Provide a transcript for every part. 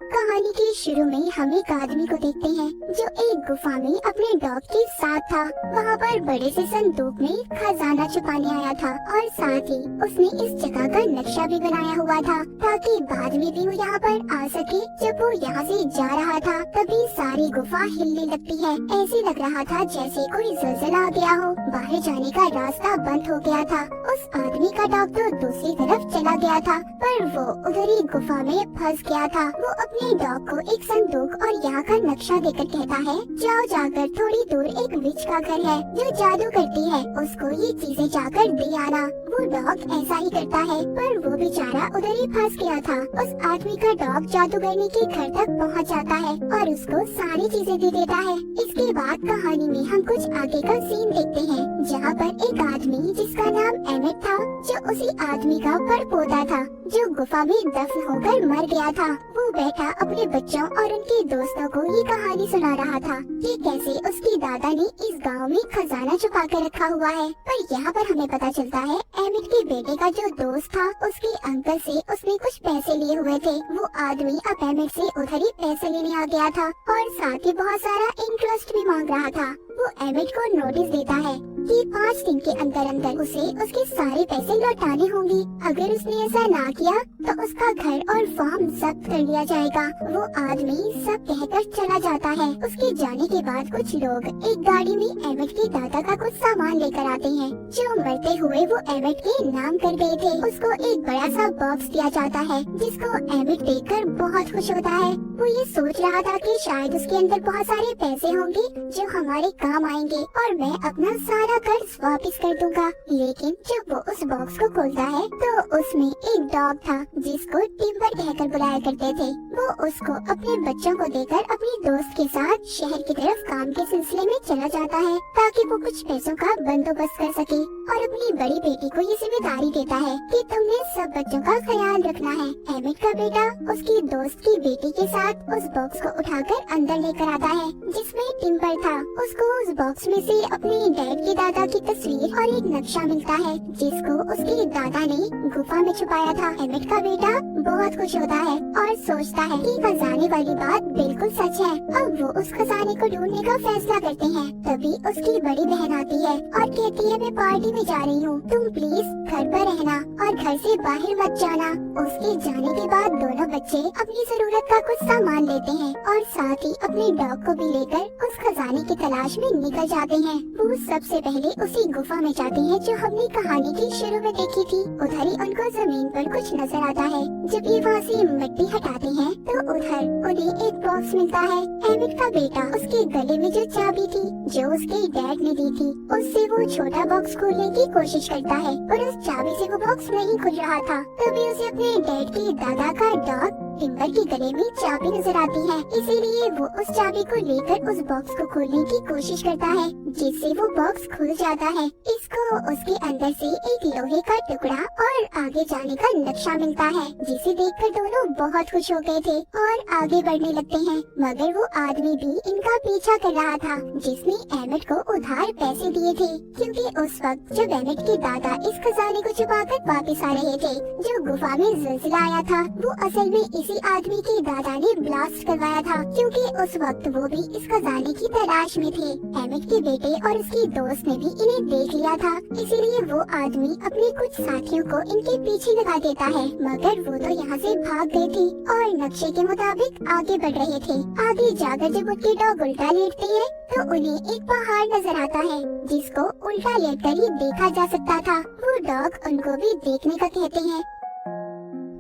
कहानी के शुरू में हम एक आदमी को देखते हैं जो एक गुफा में अपने डॉग के साथ था। वहाँ पर बड़े से संदूक में खजाना छुपाने आया था और साथ ही उसने इस जगह का नक्शा भी बनाया हुआ था ताकि बाद में भी वो यहाँ पर आ सके। जब वो यहाँ से जा रहा था तभी सारी गुफा हिलने लगती है। ऐसे लग रहा था जैसे कोई ज़लज़ला आ गया हो। बाहर जाने का रास्ता बंद हो गया था। उस आदमी का डॉग तो दूसरी तरफ चला गया था पर वो उधर ही गुफा में फंस गया था। वो अपने डॉग को एक संदूक और यहाँ का नक्शा देकर कहता है, जाओ जाकर थोड़ी दूर एक विच का घर है जो जादू करती है, उसको ये चीजें जाकर दे आना। वो डॉग ऐसा ही करता है पर वो बेचारा उधर ही फंस गया था। उस आदमी का डॉग जादूगरनी के घर तक पहुँच जाता है और उसको सारी चीजें दे देता है। इसके बाद कहानी में हम कुछ आगे का सीन देखते हैं जहाँ पर एक आदमी जिसका नाम एमिट था, जो उसी आदमी का परपोता था जो गुफा में दफन होकर मर गया था। वो बैठा अपने बच्चों और उनके दोस्तों को ये कहानी सुना रहा था कि कैसे उसकी दादा ने इस गांव में खजाना छुपा कर रखा हुआ है। पर यहाँ पर हमें पता चलता है एमिट के बेटे का जो दोस्त था उसके अंकल से उसने कुछ पैसे लिए हुए थे। वो आदमी अब एमिट से उधर ही पैसे लेने आ गया था और साथ ही बहुत सारा इंटरेस्ट भी मांग रहा था। वो एमिट को नोटिस देता है कि 5 दिन के अंदर अंदर उसे उसके सारे पैसे लौटाने होंगे। अगर उसने ऐसा ना किया तो उसका घर और फार्म जब्त कर लिया जाएगा। वो आदमी सब कहकर चला जाता है। उसके जाने के बाद कुछ लोग एक गाड़ी में एमिट के दादा का कुछ सामान लेकर आते हैं जो मरते हुए वो एमिट के नाम कर गए थे। उसको एक बड़ा सा बॉक्स दिया जाता है जिसको एमिट देखकर बहुत खुश होता है। वो ये सोच रहा था कि शायद उसके अंदर बहुत सारे पैसे होंगे जो हमारे काम आएंगे और मैं अपना सारा कर्ज वापस कर दूंगा। लेकिन जब वो उस बॉक्स को खोलता है तो उसमें एक डॉग था जिसको टिम्बर कहकर बुलाया करते थे। वो उसको अपने बच्चों को देकर अपने दोस्त के साथ शहर की तरफ काम के सिलसिले में चला जाता है ताकि वो कुछ पैसों का बंदोबस्त कर सके और अपनी बड़ी बेटी को ये जिम्मेदारी देता है कि तुमने सब बच्चों का ख्याल रखना है। एमिट का बेटा उसकी दोस्त की बेटी के साथ उस बॉक्स को उठाकर अंदर लेकर आता है जिसमें टिम्बर था। उसको उस बॉक्स में से अपने डैड के दादा की तस्वीर और एक नक्शा मिलता है जिसको उसके दादा ने गुफा में छुपाया था। एमिट का बेटा बहुत खुश होता है और सोचता है कि खजाने वाली बात बिल्कुल सच है। अब वो उस खजाने को ढूंढने का फैसला करते हैं। तभी उसकी बड़ी बहन आती है और कहती है मैं पार्टी में जा रही हूँ, तुम प्लीज घर पर रहना और घर से बाहर मत जाना। उसके जाने के बाद दोनों बच्चे अपनी जरूरत का कुछ सामान लेते हैं और साथ ही अपने डॉग को भी लेकर उस खजाने की तलाश में निकल जाते हैं। वो सबसे पहले उसी गुफा में जाते हैं जो हमने कहानी के शुरू में देखी थी। उधर ही उनको जमीन पर कुछ नजर आता है। जब ये वहाँ से मिट्टी हटाते हैं तो उधर उन्हें एक बॉक्स मिलता है। एमिट का बेटा उसके गले में जो चाबी थी जो उसके डैड ने दी थी उससे वो छोटा बॉक्स खोलने की कोशिश करता है पर उस चाबी से वो बॉक्स नहीं खुल रहा था। तभी उसे अपने डैड के दादा का डॉग टिम्बर के गले में चाबी नजर आती है, इसीलिए वो उस चाबी को लेकर उस बॉक्स को खोलने की कोशिश करता है जिससे वो बॉक्स खुल जाता है। इसको उसके अंदर से एक लोहे का टुकड़ा और आगे जाने का नक्शा मिलता है जिसे देखकर दोनों बहुत खुश हो गए थे और आगे बढ़ने लगते हैं। मगर वो आदमी भी इनका पीछा कर रहा था जिसने एमिट को उधार पैसे दिए थे, क्योंकि उस वक्त जब एमिट के दादा इस खजाने को छुपाकर वापस आ रहे थे जो गुफा में ज़लज़ला आया था वो असल में इसी आदमी के दादा ने ब्लास्ट करवाया था, क्योंकि उस वक्त वो भी इस खजाने की तलाश में थे। एमिट के बेटे और उसके दोस्त ने भी इन्हें देख लिया था, इसीलिए वो आदमी अपने कुछ साथियों को इनके पीछे लगा देता है। मगर वो तो यहाँ से भाग गए थे और नक्शे के मुताबिक आगे बढ़ रहे थे। आगे जाकर जब उनके डॉग उल्टा लेटते हैं तो उन्हें एक पहाड़ नजर आता है जिसको उल्टा लेटकर ही देखा जा सकता था। वो डॉग उनको भी देखने का कहते हैं।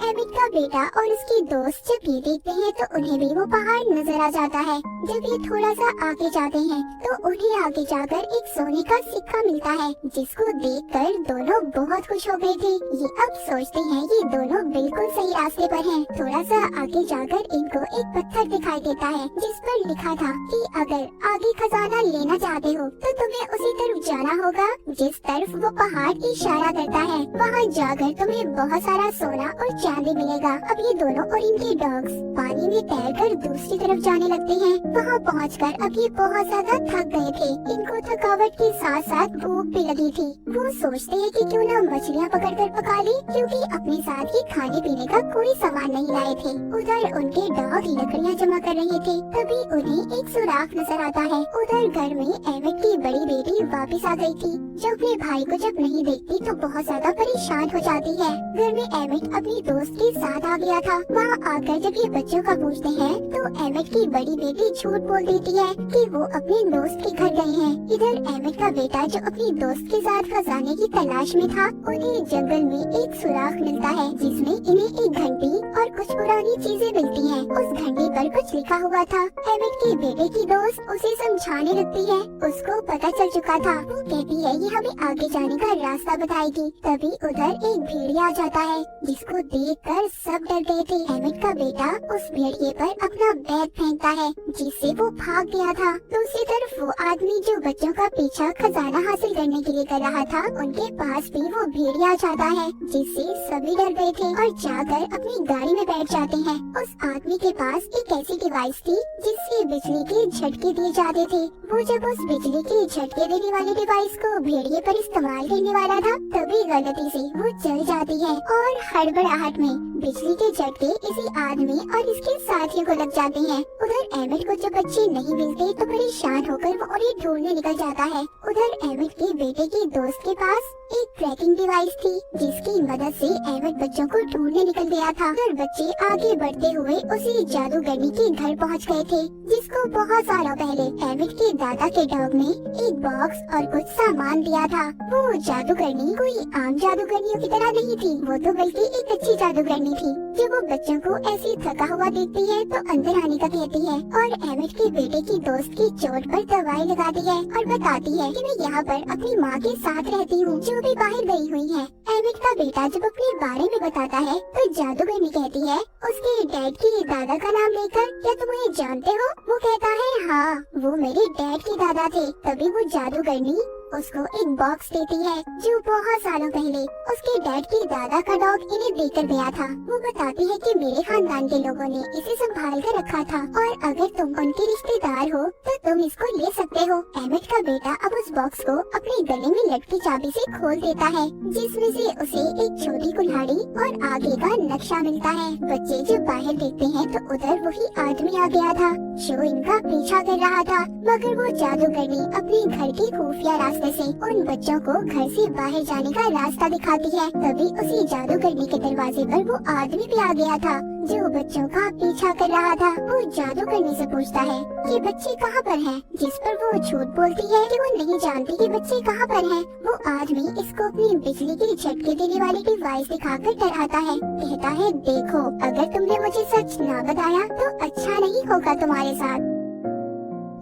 एमिट का बेटा और उसकी दोस्त जब ये देखते हैं तो उन्हें भी वो पहाड़ नजर आ जाता है। जब ये थोड़ा सा आगे जाते हैं तो उन्हें आगे जाकर एक सोने का सिक्का मिलता है जिसको देखकर दोनों बहुत खुश हो गए थे। ये अब सोचते हैं ये दोनों बिल्कुल सही रास्ते पर हैं। थोड़ा सा आगे जाकर इनको एक पत्थर दिखाई देता है जिस पर लिखा था कि अगर आगे खजाना लेना चाहते हो तो तुम्हें उसी तरफ जाना होगा जिस तरफ वो पहाड़ इशारा करता है। वहाँ जाकर तुम्हें बहुत सारा सोना और चांदी मिलेगा। अब ये दोनों और इनके डॉग्स पानी में तैरकर दूसरी तरफ जाने लगते हैं। वहाँ पहुंचकर अब ये बहुत ज्यादा थक गए थे। इनको थकावट के साथ साथ भूख भी लगी थी। वो सोचते हैं कि क्यों ना मछलियाँ पकड़कर पका ली, क्योंकि अपने साथ ही खाने पीने का कोई सामान नहीं लाए थे। उधर उनके डॉग लकड़ियाँ जमा कर रहे थे, तभी उन्हें एक सुराख नजर आता है। उधर घर में एमिट की बड़ी बेटी वापस आ गई थी, जो अपने भाई को जब नहीं देखती तो बहुत ज्यादा परेशान हो जाती है। घर में एमिट अपनी दोस्त के साथ आ गया था। वहाँ आकर जब ये बच्चों का पूछते हैं तो एमिट की बड़ी बेटी झूठ बोल देती है कि वो अपने दोस्त के घर गए हैं। इधर एमिट का बेटा जो अपनी दोस्त के साथ खजाने की तलाश में था, उन्हें जंगल में एक सुराख मिलता है जिसमें इन्हें एक घंटी और कुछ पुरानी चीजें मिलती हैं। उस घंटी पर कुछ लिखा हुआ था। एमिट के बेटे की दोस्त उसे समझाने लगती है। उसको पता चल चुका था। वो कहती है ये हमें आगे जाने का रास्ता बताएगी। तभी उधर एक भेड़िया आ जाता है, जिसको देखकर सब डर गए थे। एमिट का बेटा उस भेड़िए पर अपना बैग फेंकता है, जिससे वो भाग गया था। दूसरी तरफ वो आदमी जो बच्चों का पीछा खजाना हासिल करने के लिए कर रहा था, उनके पास भी वो भेड़िया आ जाता है, जिससे सभी डर गए थे और जाकर अपनी गाड़ी में बैठ जाते हैं। उस आदमी के पास एक ऐसी डिवाइस थी जिससे बिजली के झटके दिए जाते थे। वो जब उस बिजली के झटके देने वाली डिवाइस को भेड़िए पर इस्तेमाल करने वाला था, तभी गलती से वो जल जाती है और हड़बड़ाहट में बिजली के झटके इसी आदमी और इसके साथियों को लग जाते हैं। उधर एमिट को जब बच्चे नहीं मिलते तो परेशान होकर वो उन्हें ढूंढने निकल जाता है। उधर एमिट के बेटे की दोस्त के पास एक ट्रैकिंग डिवाइस थी, जिसकी मदद से एमिट बच्चों को ढूंढने निकल गया था। उधर बच्चे आगे बढ़ते हुए उसी जादूगरनी के घर पहुंच गए थे, जिसको बहुत सालों पहले एमिट के दादा के डॉग ने एक बॉक्स और कुछ सामान दिया था। वो जादूगरनी कोई आम जादूगरनियों की तरह नहीं थी, वो तो बल्कि एक अच्छी जादूगरनी थी। जब वो बच्चों को ऐसे थका हुआ देखती है तो अंदर आने का कहती है और एमिट के बेटे की दोस्त की चोट पर दवाई लगाती है और बताती है कि मैं यहाँ पर अपनी माँ के साथ रहती हूँ, जो भी बाहर गई हुई है। एमिट का बेटा जब अपने बारे में बताता है तो जादूगरनी कहती है उसके डैड के दादा का नाम लेकर, क्या तुम उन्हें जानते हो? वो कहता है हाँ, वो मेरे डैड के दादा थे। तभी वो जादूगरनी उसको एक बॉक्स देती है जो बहुत सालों पहले उसके डैड के दादा का डॉग इन्हें देकर गया था। वो बताती है कि मेरे खानदान के लोगों ने इसे संभाल कर रखा था और अगर तुम उनके रिश्तेदार हो तो तुम इसको ले सकते हो। एमिट का बेटा अब उस बॉक्स को अपने गले में लटकी चाबी से खोल देता है, जिसमें से उसे एक छोटी कुल्हाड़ी और आगे का नक्शा मिलता है। बच्चे जब बाहर देखते हैं तो उधर वही आदमी आ गया था जो इनका पीछा कर रहा था, मगर वो जादूगरनी अपने घर के खुफिया रास्ते से उन बच्चों को घर से बाहर जाने का रास्ता दिखाती है। तभी उसी जादूगरनी के दरवाजे पर वो आदमी भी आ गया था जो बच्चों का पीछा कर रहा था। वो जादूगरनी से पूछता है कि बच्चे कहाँ पर हैं, जिस पर वो झूठ बोलती है कि वो नहीं जानती कि बच्चे कहाँ पर हैं। वो आदमी इसको अपनी बिजली के झटके देने वाली डिवाइस दिखाकर डराता है। कहता है देखो, अगर तुमने मुझे सच ना बताया तो अच्छा नहीं होगा तुम्हारे साथ।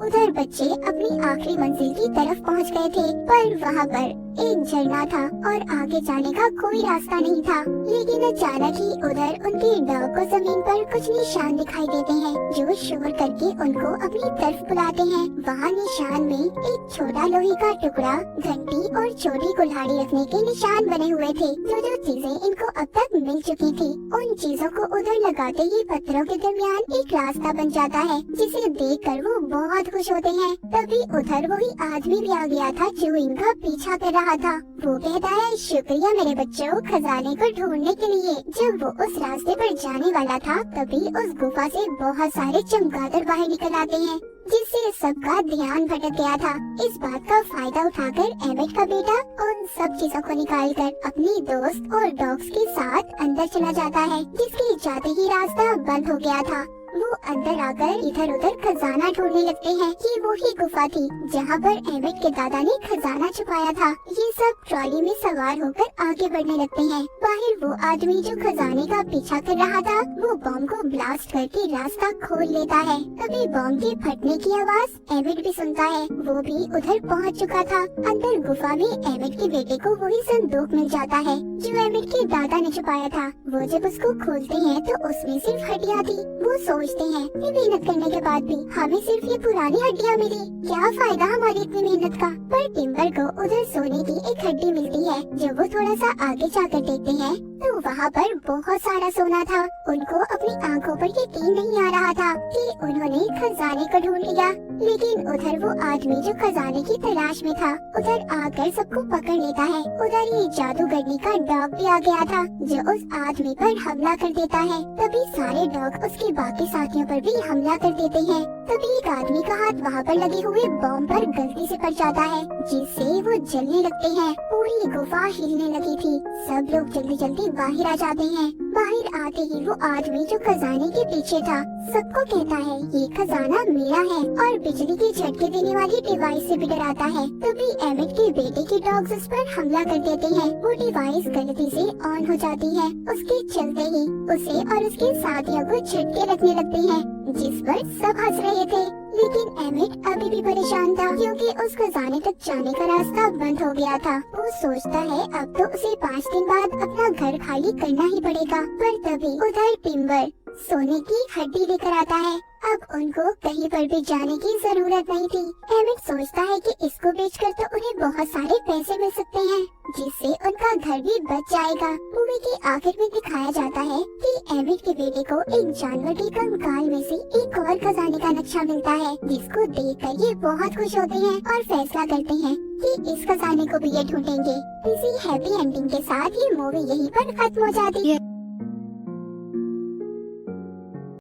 उधर बच्चे अपनी आखिरी मंजिल की तरफ पहुंच गए थे, पर वहाँ पर एक झरना था और आगे जाने का कोई रास्ता नहीं था। लेकिन अचानक ही उधर उनके डॉग को जमीन पर कुछ निशान दिखाई देते हैं जो शोर करके उनको अपनी तरफ बुलाते हैं। वहाँ निशान में एक छोटा लोहे का टुकड़ा, घंटी और छोटी कुल्हाड़ी रखने के निशान बने हुए थे। जो चीजें इनको अब तक मिल चुकी थी, उन चीजों को उधर लगाते ही पत्थरों के दरमियान एक रास्ता बन जाता है, जिसे देखकर वो बहुत खुश होते हैं। तभी उधर वही आदमी भी आ गया था जो इनका पीछा कर रहा था। वो कहता है शुक्रिया मेरे बच्चों, खजाने को ढूंढने के लिए। जब वो उस रास्ते पर जाने वाला था तभी उस गुफा से बहुत सारे चमगादड़ बाहर निकल आते हैं, जिससे सबका ध्यान भटक गया था। इस बात का फायदा उठाकर एमिट का बेटा उन सब चीजों को निकालकर अपनी दोस्त और डॉग्स के साथ अंदर चला जाता है, जिसके जाते ही रास्ता बंद हो गया था। वो अंदर आकर इधर उधर खजाना ढूंढने लगते हैं। ये वो ही गुफा थी जहाँ पर एमिट के दादा ने खजाना छुपाया था। ये सब ट्रॉली में सवार होकर आगे बढ़ने लगते हैं। बाहर वो आदमी जो खजाने का पीछा कर रहा था, वो बॉम्ब को ब्लास्ट करके रास्ता खोल लेता है। तभी बॉम्ब के फटने की आवाज एमिट भी सुनता है। वो भी उधर पहुँच चुका था। अंदर गुफा में एमिट के बेटे को वही संदूक मिल जाता है जो एमिट के दादा ने छुपाया था। वो जब उसको खोलते हैं तो उसमें सिर्फ हड्डियाँ थी। वो सोचते हैं कि मेहनत करने के बाद भी हमें सिर्फ ये पुरानी हड्डियाँ मिली, क्या फायदा हमारी इतनी मेहनत का। पर टिम्बर को उधर सोने की एक हड्डी मिलती है। जब वो थोड़ा सा आगे जाकर देखते हैं तो वहाँ पर बहुत सारा सोना था। उनको अपनी आंखों पर यकीन नहीं आ रहा था कि उन्होंने खजाने को ढूंढ लिया। लेकिन उधर वो आदमी जो खजाने की तलाश में था उधर आकर सबको पकड़ लेता है। उधर ये जादूगरनी का डॉग भी आ गया था जो उस आदमी पर हमला कर देता है। तभी सारे डॉग उसके बाकी साथियों पर भी हमला कर देते हैं। तभी एक आदमी का हाथ वहाँ पर लगे हुए बॉम्ब पर गलती से पड़ जाता है जिससे वो जलने लगते हैं। पूरी गुफा हिलने लगी थी। सब लोग जल्दी जल्दी बाहर आ जाते हैं। बाहर आते ही वो आदमी जो खजाने के पीछे था सबको कहता है ये खजाना मेरा है और बिजली के झटके देने वाली डिवाइस से भी डराता है। तभी एमिट के बेटे के डॉग्स उस पर हमला कर देते हैं। वो डिवाइस गलती से ऑन हो जाती है। उसके चलते ही उसे और उसके साथियों को झटके लगने लगते हैं जिस पर सब हंस रहे थे। लेकिन एमिट अभी भी परेशान था क्योंकि उस खजाने तक जाने का रास्ता बंद हो गया था। वो सोचता है अब तो उसे 5 दिन बाद अपना घर खाली करना ही पड़ेगा। पर तभी उधर टिम्बर सोने की हड्डी लेकर आता है। अब उनको कहीं पर भी जाने की जरूरत नहीं थी। एमिट सोचता है कि इसको बेचकर तो उन्हें बहुत सारे पैसे मिल सकते हैं जिससे उनका घर भी बच जाएगा। मूवी के आखिर में दिखाया जाता है कि एमिट के बेटे को एक जानवर के कंकाल में से एक और खजाने का नक्शा मिलता है जिसको देखकर ये बहुत खुश होते हैं और फैसला करते हैं कि इस खजाने को भी ये ढूंढेंगे। इसी हैप्पी एंडिंग के साथ ये मूवी यहीं पर खत्म हो जाती है।